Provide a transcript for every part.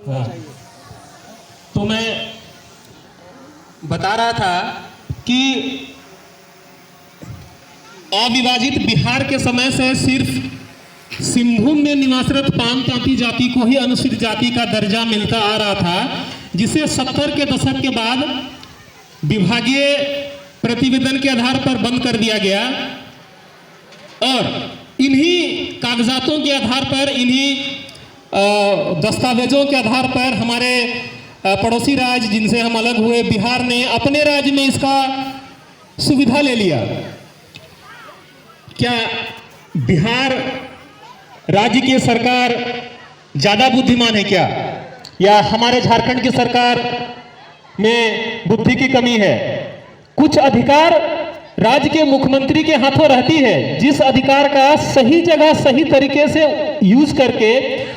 हाँ। तो मैं बता रहा था कि अविभाजित बिहार के समय से सिर्फ सिंहभूम में निवासरत पान तांती जाति को ही अनुसूचित जाति का दर्जा मिलता आ रहा था, जिसे 70 के दशक के बाद विभागीय प्रतिवेदन के आधार पर बंद कर दिया गया और इन्हीं कागजातों के आधार पर, इन्हीं दस्तावेजों के आधार पर हमारे पड़ोसी राज्य जिनसे हम अलग हुए बिहार ने अपने राज्य में इसका सुविधा ले लिया। क्या बिहार राज्य की सरकार ज्यादा बुद्धिमान है क्या, या हमारे झारखंड की सरकार में बुद्धि की कमी है? कुछ अधिकार राज्य के मुख्यमंत्री के हाथों रहती है, जिस अधिकार का सही जगह सही तरीके से यूज करके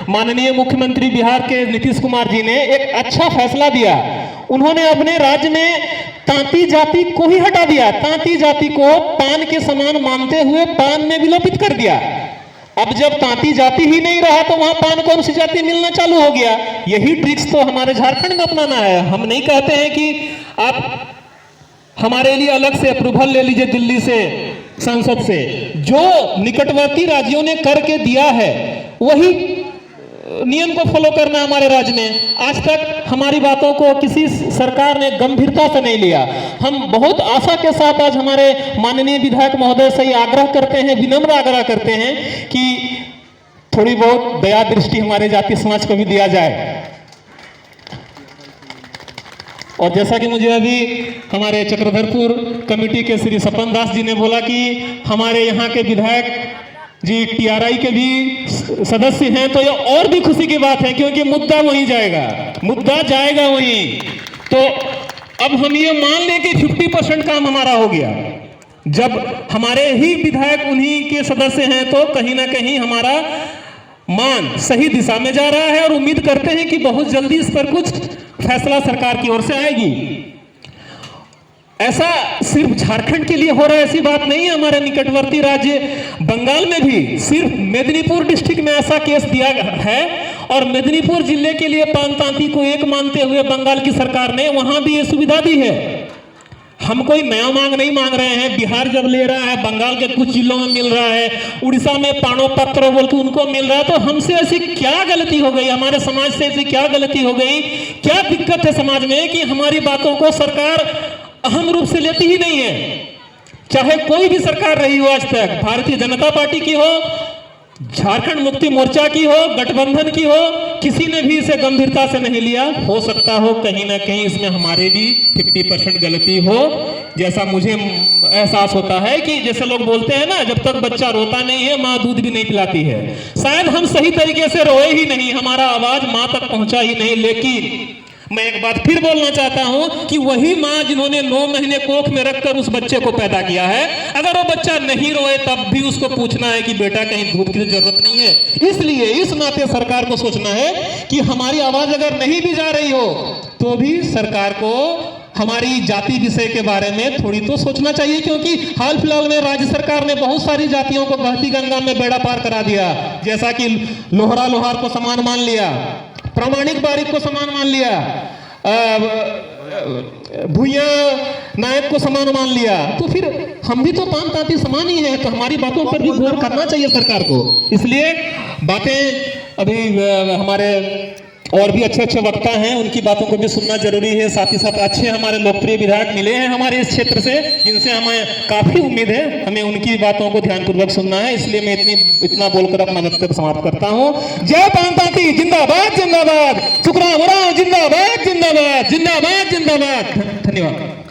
माननीय मुख्यमंत्री बिहार के नीतीश कुमार जी ने एक अच्छा फैसला दिया। उन्होंने अपने राज्य में तांती जाति को ही हटा दिया, तांती जाति को पान के समान मानते हुए पान में विलोपित कर दिया। अब जब तांती जाति ही नहीं रहा तो वहां पान कौन सी जाति मिलना चालू हो गया। यही ट्रिक्स तो हमारे झारखंड में अपनाना है। हम नहीं कहते हैं कि आप हमारे लिए अलग से अप्रूवल ले लीजिए दिल्ली से, संसद से। जो निकटवर्ती राज्यों ने करके दिया है वही नियम को फॉलो करना हमारे राज्य में। आज तक हमारी बातों को किसी सरकार ने गंभीरता से नहीं लिया। हम बहुत आशा के साथ आज हमारे माननीय विधायक महोदय से आग्रह करते हैं, विनम्र आग्रह करते हैं कि थोड़ी बहुत दया दृष्टि हमारे जाति समाज को भी दिया जाए। और जैसा कि मुझे अभी हमारे चक्रधरपुर कमेटी के श्री सपन दास जी ने बोला कि हमारे यहाँ के विधायक जी टीआरआई के भी सदस्य हैं, तो ये और भी खुशी की बात है, क्योंकि मुद्दा वहीं जाएगा, मुद्दा जाएगा वहीं। तो अब हम ये मान लें कि 50% काम हमारा हो गया। जब हमारे ही विधायक उन्हीं के सदस्य हैं तो कहीं ना कहीं हमारा मान सही दिशा में जा रहा है और उम्मीद करते हैं कि बहुत जल्दी इस पर कुछ फैसला सरकार की ओर से आएगी। ऐसा सिर्फ झारखंड के लिए हो रहा है ऐसी बात नहीं है। हमारे निकटवर्ती राज्य बंगाल में भी सिर्फ मेदिनीपुर डिस्ट्रिक्ट में ऐसा केस दिया है और मेदिनीपुर जिले के लिए पान तांती को एक मानते हुए बंगाल की सरकार ने वहां भी ये सुविधा दी है। हम कोई नया मांग नहीं मांग रहे हैं। बिहार जब ले रहा है, बंगाल के कुछ जिलों में मिल रहा है, उड़ीसा में पाणो पत्र बोल के उनको मिल रहा है, तो हमसे ऐसी क्या गलती हो गई, हमारे समाज से ऐसी क्या गलती हो गई, क्या दिक्कत है समाज में कि हमारी बातों को सरकार अहम रूप से लेती ही नहीं है। चाहे कोई भी सरकार रही हो आज तक, भारतीय जनता पार्टी की हो, झारखंड मुक्ति मोर्चा की हो, गठबंधन की हो, किसी ने भी इसे गंभीरता से नहीं लिया। हो सकता हो कहीं ना कहीं इसमें हमारे भी 50% गलती हो, जैसा मुझे एहसास होता है कि जैसे लोग बोलते हैं ना, जब तक बच्चा रोता नहीं है माँ दूध भी नहीं पिलाती है। शायद हम सही तरीके से रोए ही नहीं, हमारा आवाज माँ तक पहुंचा ही नहीं। लेकिन मैं एक बात फिर बोलना चाहता हूं कि वही माँ जिन्होंने 9 महीने कोख में रखकर उस बच्चे को पैदा किया है, अगर वो बच्चा नहीं रोए तब भी उसको पूछना है कि बेटा कहीं दूध की जरूरत नहीं है। इसलिए इस नाते सरकार को सोचना है कि हमारी आवाज अगर नहीं भी जा रही हो तो भी सरकार को हमारी जाति विषय के बारे में थोड़ी तो सोचना चाहिए, क्योंकि हाल फिलहाल में राज्य सरकार ने बहुत सारी जातियों को बहती गंगा में बेड़ा पार करा दिया। जैसा कि लोहरा लोहार को समान मान लिया, प्रामाणिक बारिक को समान मान लिया, भूया नायक को समान मान लिया। तो फिर हम भी तो पान तांती समान ही है, तो हमारी बातों पर भी गौर करना चाहिए सरकार को। इसलिए बातें अभी हमारे और भी अच्छे अच्छे वक्ता हैं, उनकी बातों को भी सुनना जरूरी है। साथ ही साथ अच्छे हमारे लोकप्रिय विधायक मिले हैं हमारे इस क्षेत्र से, जिनसे हमें काफी उम्मीद है, हमें उनकी बातों को ध्यानपूर्वक सुनना है। इसलिए मैं इतना बोलकर अपना वक्तव्य समाप्त करता हूँ। जय पान तांती जिंदाबाद जिंदाबाद, शुक्रान जिंदाबाद जिंदाबाद जिंदाबाद जिंदाबाद। धन्यवाद।